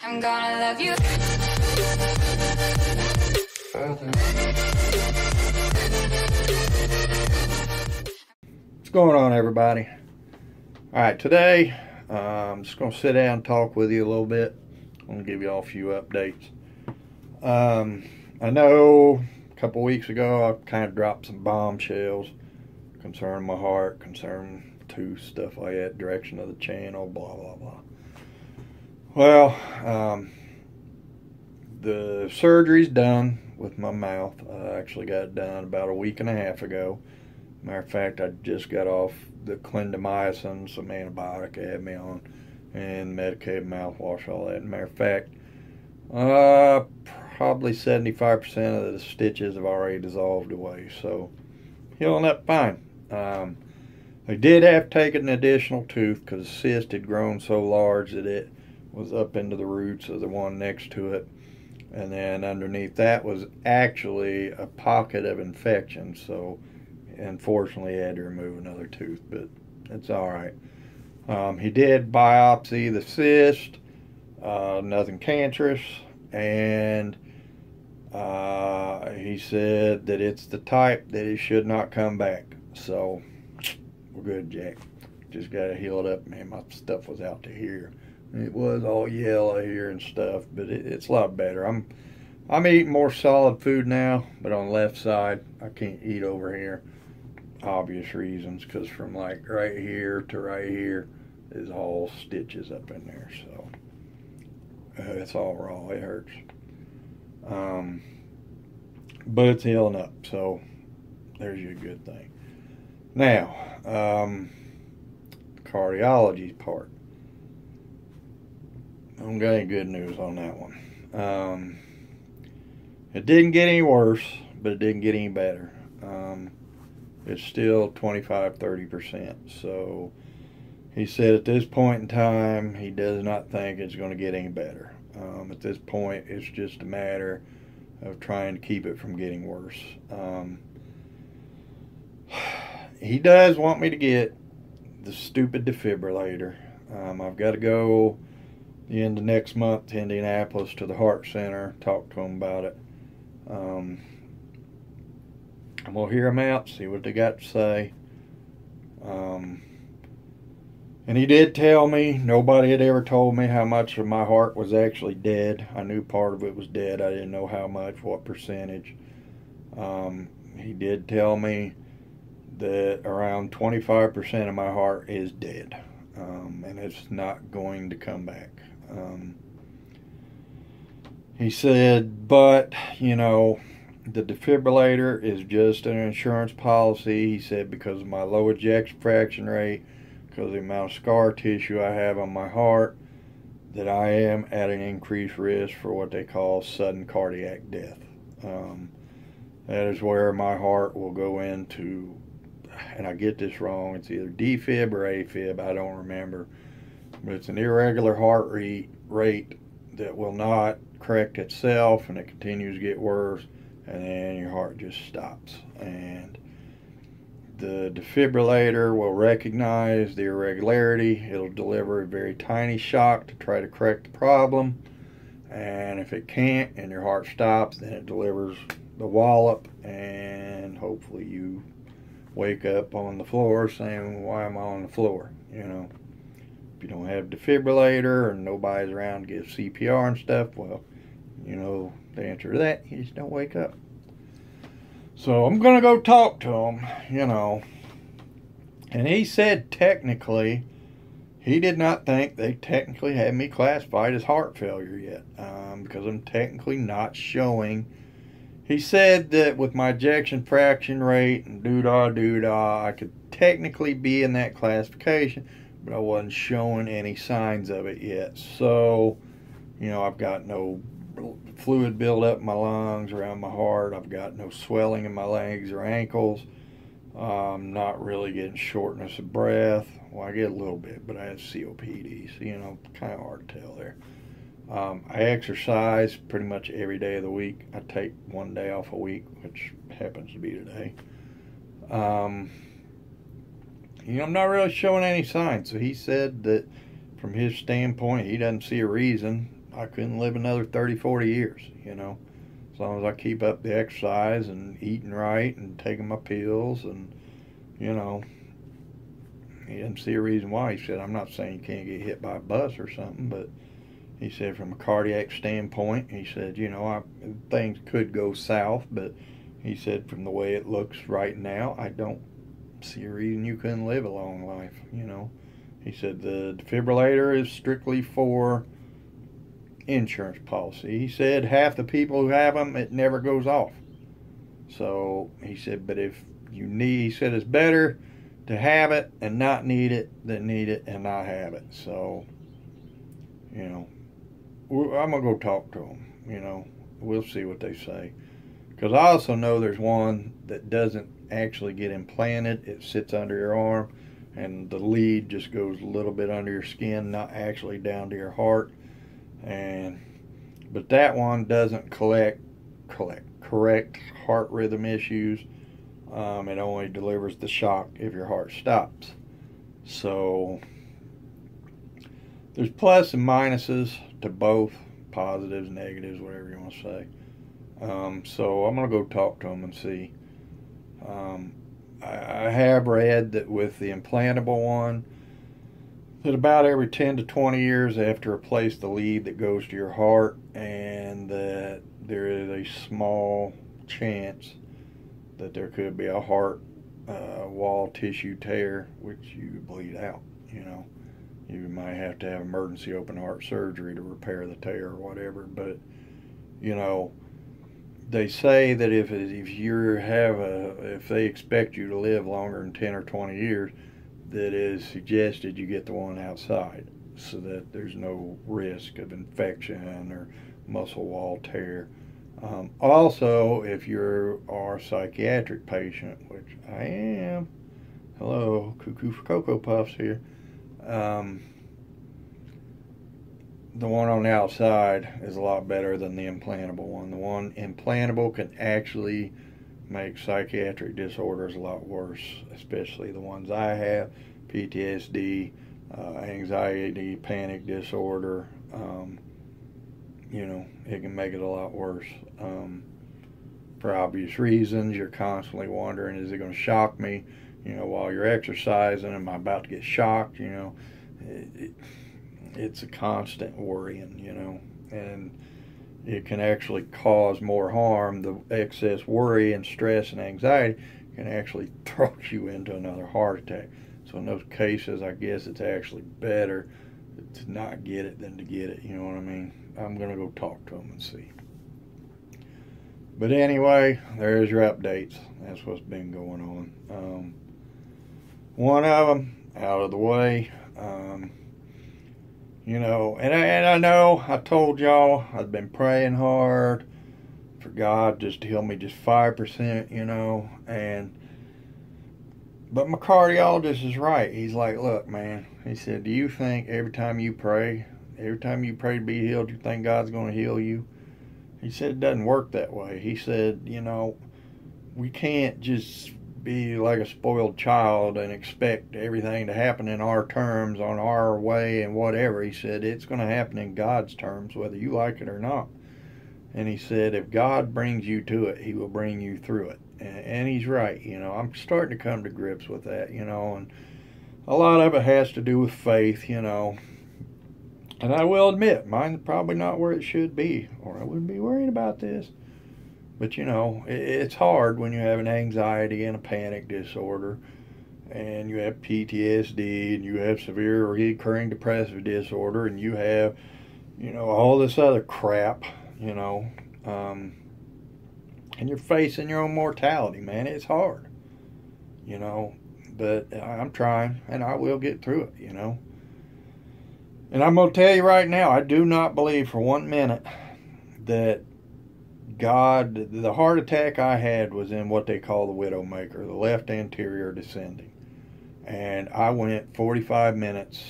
I'm gonna love you. What's going on, everybody? Alright, today I'm just going to sit down and talk with you a little bit. I'm going to give you all a few updates. I know a couple weeks ago I kind of dropped some bombshells concerning my heart, concerning tooth, stuff like that, direction of the channel, blah, blah, blah. Well, the surgery's done with my mouth. I actually got it done about a week and a half ago. Matter of fact, I just got off the clindamycin, some antibiotic they had me on, and medicated mouthwash, all that. Matter of fact, probably 75% of the stitches have already dissolved away, so healing up fine. They did have to take an additional tooth because the cyst had grown so large that it was up into the roots of the one next to it, and then underneath that was actually a pocket of infection, so unfortunately he had to remove another tooth, but it's alright. He did biopsy the cyst, nothing cancerous, and he said that it's the type that it should not come back. So we're good, Jack. Just got to heal it up, man. My stuff was out to here. It was all yellow here and stuff, but it's a lot better. I'm eating more solid food now, but on the left side I can't eat over here. Obvious reasons, because from like right here to right here is all stitches up in there, so it's all raw. It hurts, but it's healing up, so there's your good thing. Now, cardiology part, I don't got any good news on that one. It didn't get any worse, but it didn't get any better. It's still 25-30%. So he said at this point in time, he does not think it's going to get any better. At this point, it's just a matter of trying to keep it from getting worse. He does want me to get the stupid defibrillator. I've got to go the end of next month to Indianapolis to the Heart Center, talk to him about it. I'm going to hear them out, see what they got to say. And he did tell me, nobody had ever told me how much of my heart was actually dead. I knew part of it was dead. I didn't know how much, what percentage. He did tell me that around 25% of my heart is dead. And it's not going to come back. He said, but, you know, the defibrillator is just an insurance policy. He said because of my low ejection fraction rate, because of the amount of scar tissue I have on my heart, that I am at an increased risk for what they call sudden cardiac death. That is where my heart will go into, and I get this wrong, it's either defib or AFib, I don't remember, but it's an irregular heart rate that will not correct itself, and it continues to get worse, and then your heart just stops. And the defibrillator will recognize the irregularity. It'll deliver a very tiny shock to try to correct the problem, and if it can't and your heart stops, then it delivers the wallop, and hopefully you wake up on the floor saying, why am I on the floor? You know, if you don't have a defibrillator and nobody's around to give CPR and stuff, well, you know the answer to that, you just don't wake up. So I'm going to go talk to him, you know. And he said technically, he did not think they technically had me classified as heart failure yet, because I'm technically not showing. He said that with my ejection fraction rate and doo-dah, I could technically be in that classification, but I wasn't showing any signs of it yet. So, you know, I've got no fluid buildup in my lungs, around my heart. I've got no swelling in my legs or ankles. I'm not really getting shortness of breath. Well, I get a little bit, but I have COPD, so, you know, kind of hard to tell there. I exercise pretty much every day of the week. I take one day off a week, which happens to be today. You know, I'm not really showing any signs. So he said that from his standpoint, he doesn't see a reason. I couldn't live another 30, 40 years, you know. As long as I keep up the exercise and eating right and taking my pills and, you know, he didn't see a reason why. He said, I'm not saying you can't get hit by a bus or something, but he said from a cardiac standpoint, he said, you know, things could go south, but he said from the way it looks right now, I don't see a reason you couldn't live a long life, you know. He said the defibrillator is strictly for insurance policy. He said half the people who have them, it never goes off. So he said, but if you need, he said it's better to have it and not need it than need it and not have it. So, you know, I'm going to go talk to them, you know. We'll see what they say. Because I also know there's one that doesn't actually get implanted. It sits under your arm, and the lead just goes a little bit under your skin, not actually down to your heart. But that one doesn't correct heart rhythm issues. It only delivers the shock if your heart stops. So there's plus and minuses to both, positives, negatives, whatever you want to say. So I'm going to go talk to them and see. I have read that with the implantable one, that about every 10 to 20 years they have to replace the lead that goes to your heart, and that there is a small chance that there could be a heart wall tissue tear, which you bleed out, you know. You might have to have emergency open heart surgery to repair the tear or whatever. But, you know, they say that if they expect you to live longer than 10 or 20 years, that it is suggested you get the one outside so that there's no risk of infection or muscle wall tear. Also, if you are a psychiatric patient, which I am, hello, cuckoo for Cocoa Puffs here, the one on the outside is a lot better than the implantable one. The one implantable can actually make psychiatric disorders a lot worse, especially the ones I have, PTSD, anxiety, panic disorder. You know, it can make it a lot worse. For obvious reasons, you're constantly wondering, is it going to shock me? You know, while you're exercising, am I about to get shocked? You know, it's a constant worrying, you know, and it can actually cause more harm. The excess worry and stress and anxiety can actually throw you into another heart attack. So in those cases, I guess it's actually better to not get it than to get it, you know what I mean? I'm going to go talk to them and see. But anyway, there's your updates. That's what's been going on. One of them, out of the way. You know, and I know I told y'all I've been praying hard for God just to heal me just 5%, you know, but my cardiologist is right. He's like, look, man, he said, do you think every time you pray to be healed, you think God's going to heal you? He said it doesn't work that way. He said, you know, we can't just be like a spoiled child and expect everything to happen in our terms, on our way and whatever. He said it's going to happen in God's terms, whether you like it or not. And he said if God brings you to it, he will bring you through it. And he's right. You know, I'm starting to come to grips with that, you know, and a lot of it has to do with faith, you know. And I will admit, mine's probably not where it should be, or I wouldn't be worried about this. But, you know, it's hard when you have an anxiety and a panic disorder, and you have PTSD, and you have severe recurring depressive disorder, and you have, you know, all this other crap, you know, and you're facing your own mortality, man. It's hard, you know, but I'm trying, and I will get through it, you know. And I'm going to tell you right now, I do not believe for 1 minute that God, the heart attack I had was in what they call the widowmaker, the left anterior descending. And I went 45 minutes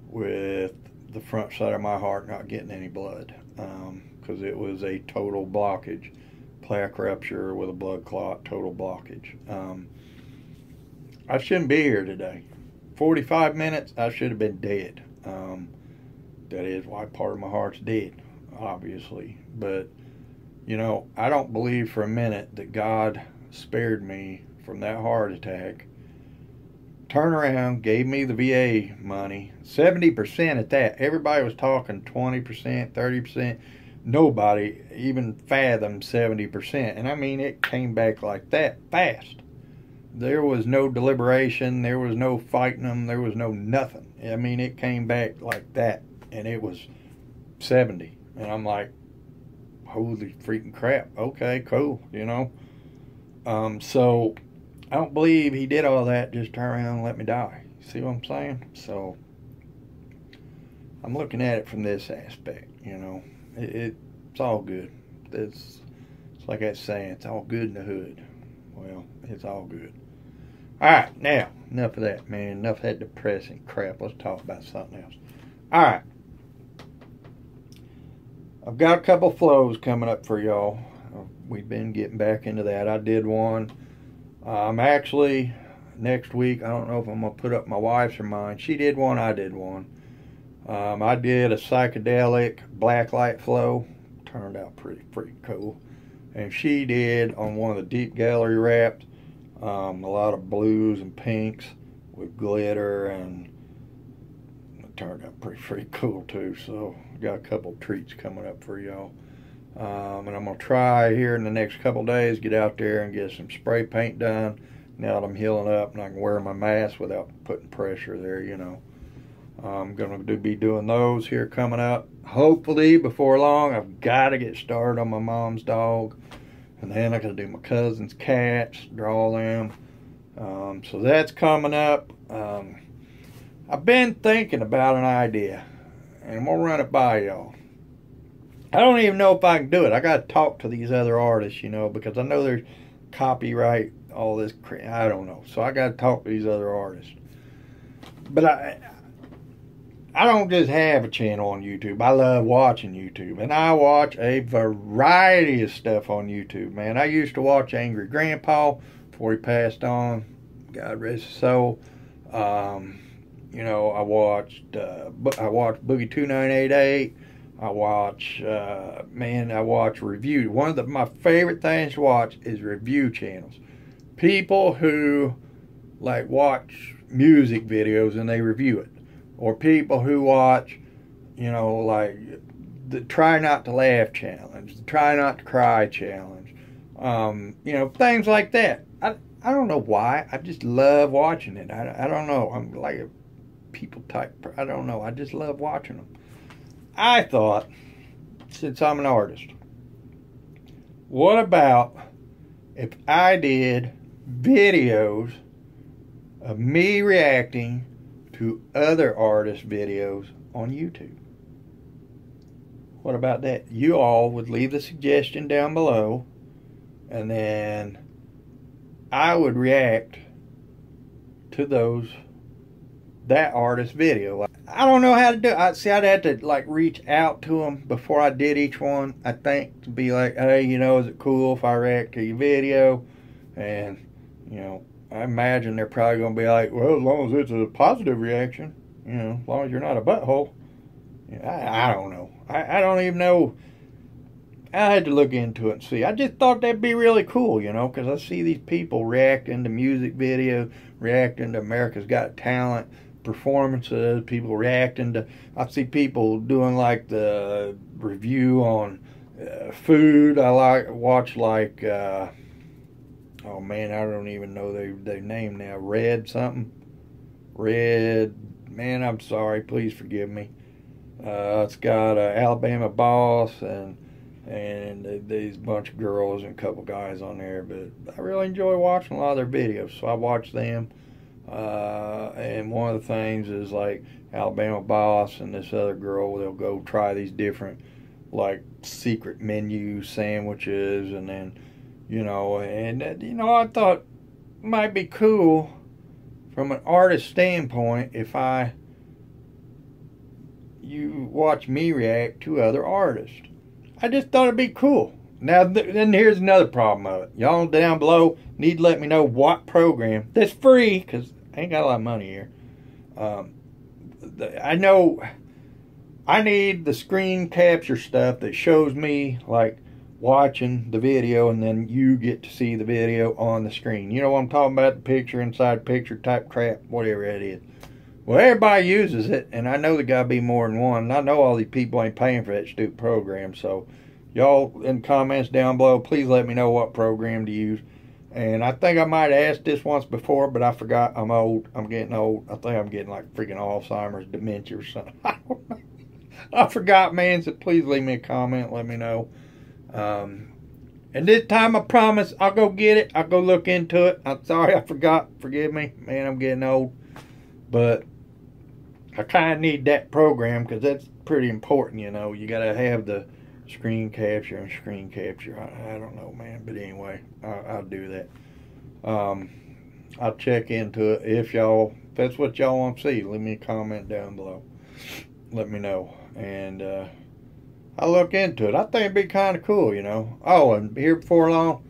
with the front side of my heart not getting any blood, because it was a total blockage, plaque rupture with a blood clot, total blockage. I shouldn't be here today. 45 minutes, I should have been dead. that is why part of my heart's dead, obviously. But, you know, I don't believe for a minute that God spared me from that heart attack. Turned around, gave me the VA money, 70% at that. Everybody was talking 20%, 30%. Nobody even fathomed 70%. And I mean, it came back like that fast. There was no deliberation. There was no fighting them. There was no nothing. I mean, it came back like that. And it was 70. And I'm like, holy freaking crap. Okay, cool, you know. So I don't believe he did all that just turn around and let me die. See what I'm saying? So I'm looking at it from this aspect, you know. It's all good. It's like that saying, it's all good in the hood. Well, it's all good. Alright, now, enough of that, man. Enough of that depressing crap. Let's talk about something else. Alright. I've got a couple flows coming up for y'all. We've been getting back into that. I did one. I'm actually, next week, I don't know if I'm going to put up my wife's or mine. She did one, I did one. I did a psychedelic blacklight flow. Turned out pretty freaking cool. And she did on one of the deep gallery wraps, a lot of blues and pinks with glitter, and it turned out pretty freaking cool too. So got a couple of treats coming up for y'all. And I'm going to try here in the next couple of days, get out there and get some spray paint done. Now that I'm healing up and I can wear my mask without putting pressure there, you know. I'm going to be doing those here coming up. Hopefully, before long, I've got to get started on my mom's dog. And then I got to do my cousin's cats, draw them. So that's coming up. I've been thinking about an idea, and I'm going to run it by y'all. I don't even know if I can do it. I got to talk to these other artists, you know, because I know there's copyright, all this crap. I don't know. So I got to talk to these other artists. But I don't just have a channel on YouTube. I love watching YouTube. And I watch a variety of stuff on YouTube, man. I used to watch Angry Grandpa before he passed on. God rest his soul. You know, I watched Boogie 2988. I watch review. One of my favorite things to watch is review channels. People who like watch music videos and they review it. Or people who watch, you know, like the Try Not to Laugh challenge, the Try Not to Cry challenge, you know, things like that. I don't know why. I just love watching it. I don't know. I'm like a people type. I don't know. I just love watching them. I thought, since I'm an artist, what about if I did videos of me reacting to other artists' videos on YouTube? What about that? You all would leave the suggestion down below, and then I would react to that artist's video. I don't know how to do it. I'd have to like reach out to them before I did each one, I think, to be like, hey, you know, is it cool if I react to your video? And, you know, I imagine they're probably going to be like, well, as long as it's a positive reaction, you know, as long as you're not a butthole. You know, I don't know. I don't even know. I had to look into it and see. I just thought that'd be really cool, you know, because I see these people reacting to music videos, reacting to America's Got Talent performances, people reacting to, I see people doing like the review on food. I watch like, oh man, I don't even know their name now. Red something. Red, man, I'm sorry. Please forgive me. It's got Alabama Boss and these bunch of girls and a couple guys on there. But I really enjoy watching a lot of their videos, so I watch them. And one of the things is like Alabama Boss and this other girl, they'll go try these different like secret menu sandwiches, and then, you know, and you know, I thought it might be cool from an artist standpoint if you watch me react to other artists. I just thought it'd be cool. Now, then here's another problem of it. Y'all down below need to let me know what program that's free, because I ain't got a lot of money here. I know I need the screen capture stuff that shows me like watching the video and then you get to see the video on the screen. You know what I'm talking about? The picture inside picture type crap, whatever that is. Well, everybody uses it, and I know there got to be more than one. And I know all these people ain't paying for that stupid program. So, y'all in the comments down below, please let me know what program to use. And I think I might have asked this once before, but I forgot. I'm old. I'm getting old. I think I'm getting like freaking Alzheimer's, dementia or something. I don't know. I forgot, man. So please leave me a comment. Let me know. And this time I promise I'll go get it. I'll go look into it. I'm sorry I forgot. Forgive me. Man, I'm getting old. But I kind of need that program because that's pretty important, you know. You got to have the screen capture and screen capture. I don't know, man. But anyway, I'll do that. I'll check into it. If that's what y'all want to see, leave me a comment down below. Let me know. And I'll look into it. I think it'd be kind of cool, you know. Oh, and here before long,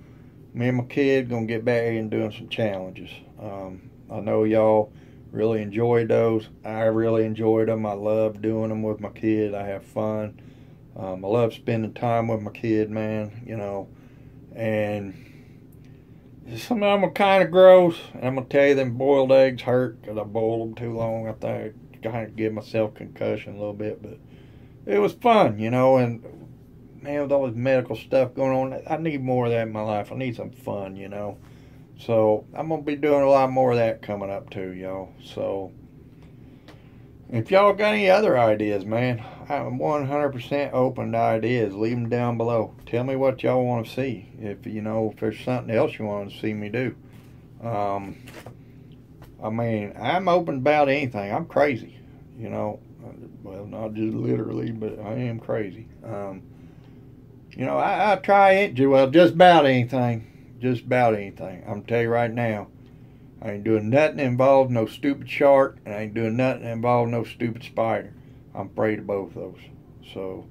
me and my kid going to get back here and doing some challenges. I know y'all really enjoyed those. I really enjoyed them. I love doing them with my kid. I have fun. I love spending time with my kid, man, you know. And some of them are kind of gross. I'm going to tell you, them boiled eggs hurt because I boiled them too long. I think I kind of give myself concussion a little bit, but it was fun, you know. And man, with all this medical stuff going on, I need more of that in my life. I need some fun, you know. So I'm going to be doing a lot more of that coming up too, y'all. So if y'all got any other ideas, man, I'm 100% open to ideas. Leave them down below. Tell me what y'all want to see. If, you know, if there's something else you want to see me do. I mean, I'm open about anything. I'm crazy, you know. Well, not just literally, but I am crazy. You know, I try it. Well, just about anything. Just about anything. I'm tell you right now, I ain't doing nothing involved no stupid shark, and I ain't doing nothing involved no stupid spider. I'm afraid of both those. So,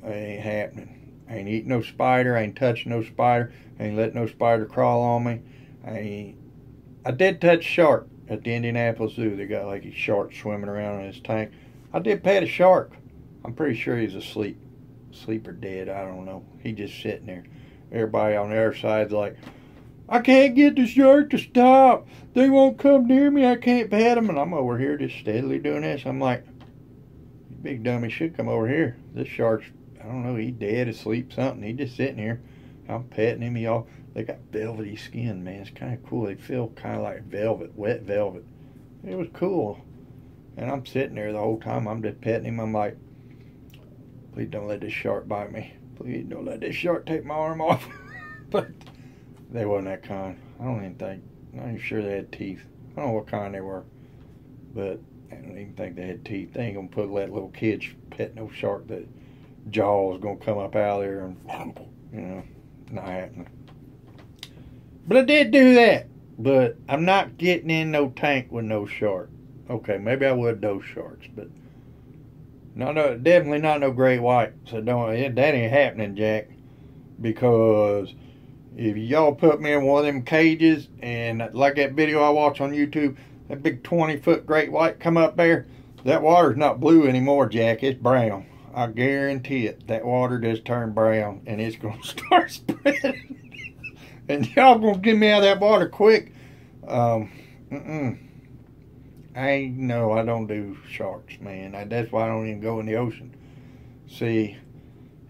it ain't happening. I ain't eating no spider. I ain't touching no spider. I ain't letting no spider crawl on me. I did touch shark at the Indianapolis Zoo. They got like a shark swimming around in his tank. I did pet a shark. I'm pretty sure he's asleep. Asleep or dead, I don't know. He just sitting there. Everybody on the other side's like, I can't get the shark to stop. They won't come near me. I can't pet them. And I'm over here just steadily doing this. I'm like, you big dummy should come over here. This shark's, I don't know, he dead, asleep, something. He just sitting here. I'm petting him. They got velvety skin, man. It's kind of cool. They feel kind of like velvet, wet velvet. It was cool. And I'm sitting there the whole time. I'm just petting him. I'm like, please don't let this shark bite me. Please don't let this shark take my arm off. But they wasn't that kind. I'm not even sure they had teeth. I don't know what kind they were. But I don't even think they had teeth. They ain't going to let little kids pet no shark that jaw is going to come up out of there and, you know, not happening. But I did do that. But I'm not getting in no tank with no shark. Okay, maybe I would those sharks, but no, definitely not no great white. So that ain't happening, Jack. Because if y'all put me in one of them cages, and like that video I watched on YouTube, that big 20-foot great white come up there, that water's not blue anymore, Jack. It's brown. I guarantee it. That water just turned brown, and it's gonna start spreading. And y'all gonna get me out of that water quick. I don't do sharks, man. That's why I don't even go in the ocean. See,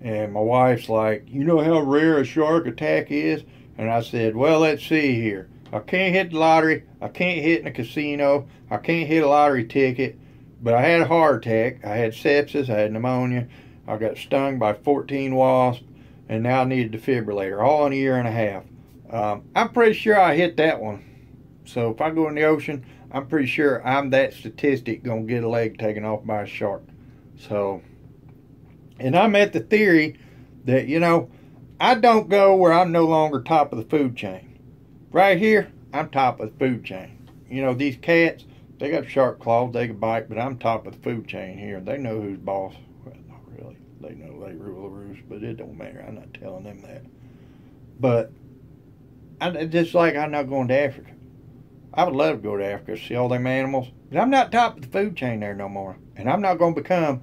and my wife's like, you know how rare a shark attack is? And I said, well, let's see here. I can't hit the lottery. I can't hit in a casino. I can't hit a lottery ticket. But I had a heart attack. I had sepsis. I had pneumonia. I got stung by 14 wasps. And now I need a defibrillator, all in a year and a half. I'm pretty sure I hit that one. So if I go in the ocean, I'm pretty sure I'm that statistic going to get a leg taken off by a shark. So, and I'm at the theory that, you know, I don't go where I'm no longer top of the food chain. Right here, I'm top of the food chain. You know, these cats, they got sharp claws, they can bite, but I'm top of the food chain here. They know who's boss. Well, not really. They know they rule the roost, but it don't matter. I'm not telling them that. But, just like I'm not going to Africa. I would love to go to Africa, see all them animals. But I'm not top of the food chain there no more. And I'm not going to become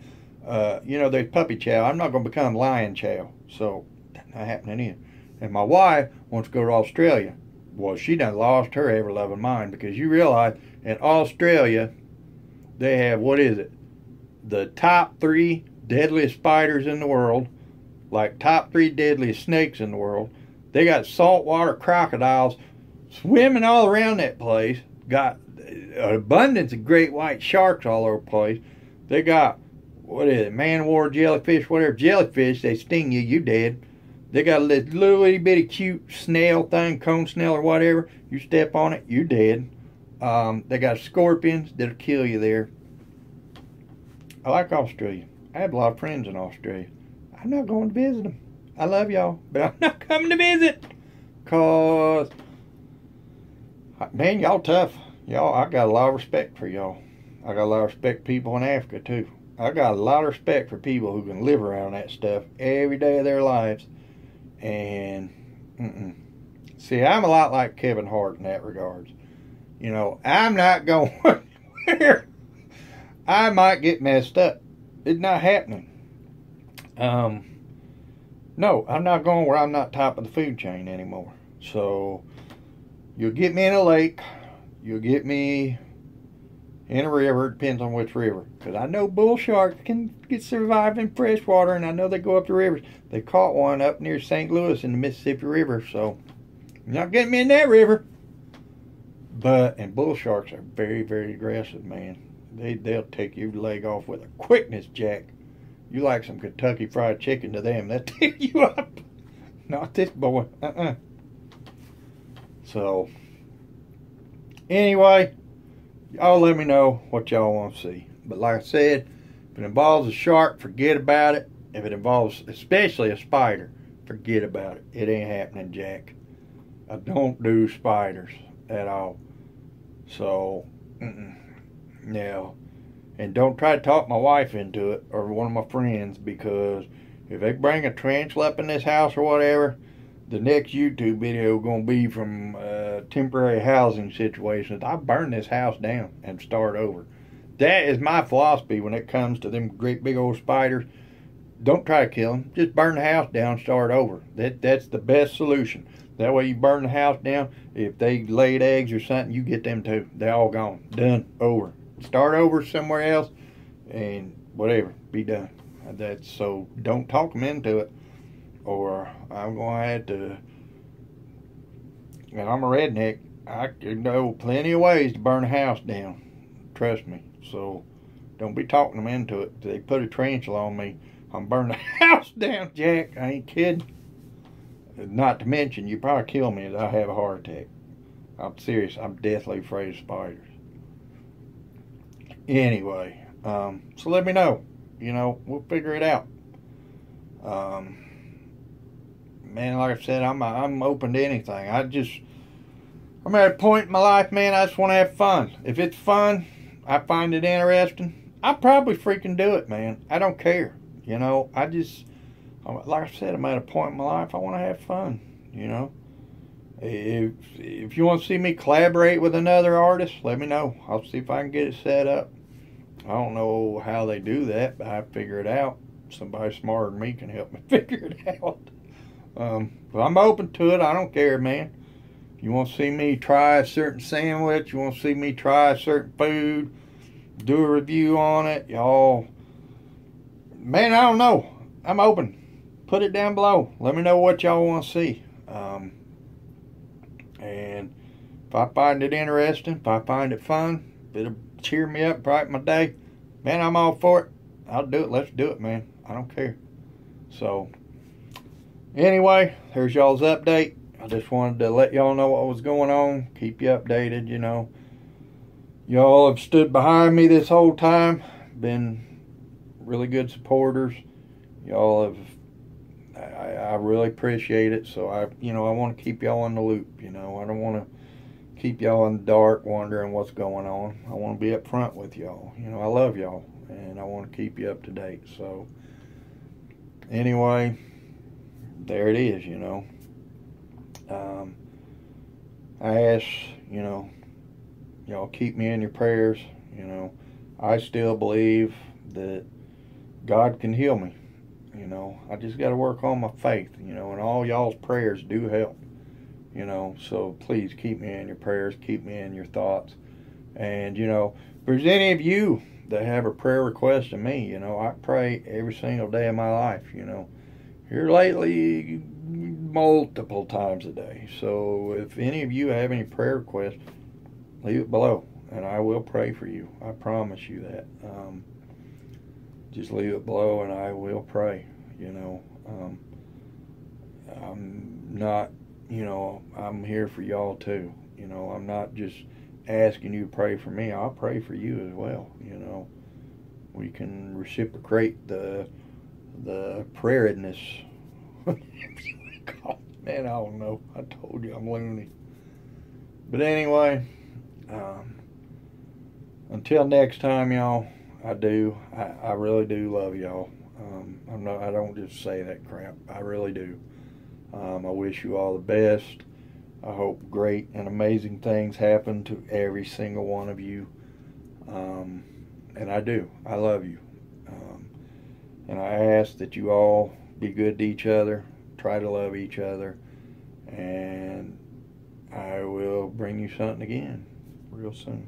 there's puppy chow. I'm not going to become lion chow. So, that's not happening either. And my wife wants to go to Australia. Well, she done lost her ever-loving mind, because you realize in Australia, they have, what is it? The top 3 deadliest spiders in the world, like top 3 deadliest snakes in the world. They got saltwater crocodiles swimming all around that place. Got an abundance of great white sharks all over the place. They got, what is it, man-of-war jellyfish, whatever. Jellyfish, they sting you, you dead. They got a little itty bitty cute snail thing, cone snail or whatever. You step on it, you dead. They got scorpions that'll kill you there. I like Australia. I have a lot of friends in Australia. I'm not going to visit them. I love y'all, but I'm not coming to visit. Cause, man, y'all tough. Y'all, I got a lot of respect for y'all. I got a lot of respect for people in Africa too. I got a lot of respect for people who can live around that stuff every day of their lives. And, see, I'm a lot like Kevin Hart in that regards. I'm not going where I might get messed up. It's not happening. No, I'm not going where I'm not top of the food chain anymore. So, you'll get me in a lake. You'll get me in a river. It depends on which river. Because I know bull sharks can survive in fresh water, and I know they go up the rivers. They caught one up near St. Louis in the Mississippi River, so you're not getting me in that river. And bull sharks are very, very aggressive, man. They'll take your leg off with a quickness, Jack. You like some Kentucky Fried Chicken to them. They'll tear you up. Not this boy. So, anyway, y'all let me know what y'all want to see. But like I said, if it involves a shark, forget about it. If it involves especially a spider, forget about it. It ain't happening, Jack. I don't do spiders at all. So, no. And don't try to talk my wife into it or one of my friends, because if they bring a tarantula up in this house or whatever, the next YouTube video is going to be from temporary housing situations. I burn this house down and start over. That is my philosophy when it comes to them great big old spiders. Don't try to kill them. Just burn the house down and start over. That's the best solution. That way you burn the house down. If they laid eggs or something, you get them too. They're all gone. Done. Over. Start over somewhere else and whatever. Be done. So don't talk them into it, or I'm going to have to. And I'm a redneck. I know plenty of ways to burn a house down. Trust me. So don't be talking them into it. If they put a tarantula on me, I'm burning the house down, Jack. I ain't kidding. Not to mention, you probably kill me if I have a heart attack. I'm serious. I'm deathly afraid of spiders. Anyway, so let me know. We'll figure it out. Man, like I said, I'm open to anything. I'm at a point in my life, man, I just want to have fun. If it's fun, I find it interesting, I'll probably freaking do it, man. I don't care. Like I said, I'm at a point in my life, I want to have fun, If you want to see me collaborate with another artist, let me know. I'll see if I can get it set up. I don't know how they do that, but I figure it out. Somebody smarter than me can help me figure it out. But I'm open to it. I don't care, man. You want to see me try a certain sandwich, you want to see me try a certain food, do a review on it, y'all. Man, I don't know. I'm open. Put it down below. Let me know what y'all want to see. And if I find it interesting, if I find it fun, if it'll cheer me up, brighten my day, man, I'm all for it. I'll do it. Let's do it, man. I don't care. So, anyway, here's y'all's update. I just wanted to let y'all know what was going on. Keep you updated, Y'all have stood behind me this whole time. Been really good supporters. Y'all have, I really appreciate it. So I want to keep y'all in the loop, I don't want to keep y'all in the dark wondering what's going on. I want to be up front with y'all. I love y'all and I want to keep you up to date. So anyway, there it is, I ask, y'all keep me in your prayers. I still believe that God can heal me. You know, I just got to work on my faith, you know, and all y'all's prayers do help, you know. So please keep me in your prayers, keep me in your thoughts. And, you know, if there's any of you that have a prayer request to me, you know, I pray every single day of my life, you know. Here lately, multiple times a day. So if any of you have any prayer requests, leave it below, and I will pray for you. I promise you that. Just leave it below, and I will pray. You know, I'm not, you know, I'm here for y'all too. You know, I'm not just asking you to pray for me. I'll pray for you as well. You know, we can reciprocate the prayerness. Man, I don't know. I told you I'm loony. But anyway, until next time, y'all. I really do love y'all. I don't just say that crap. I really do. I wish you all the best. I hope great and amazing things happen to every single one of you. And I do. I love you. And I ask that you all be good to each other. Try to love each other. And I will bring you something again real soon.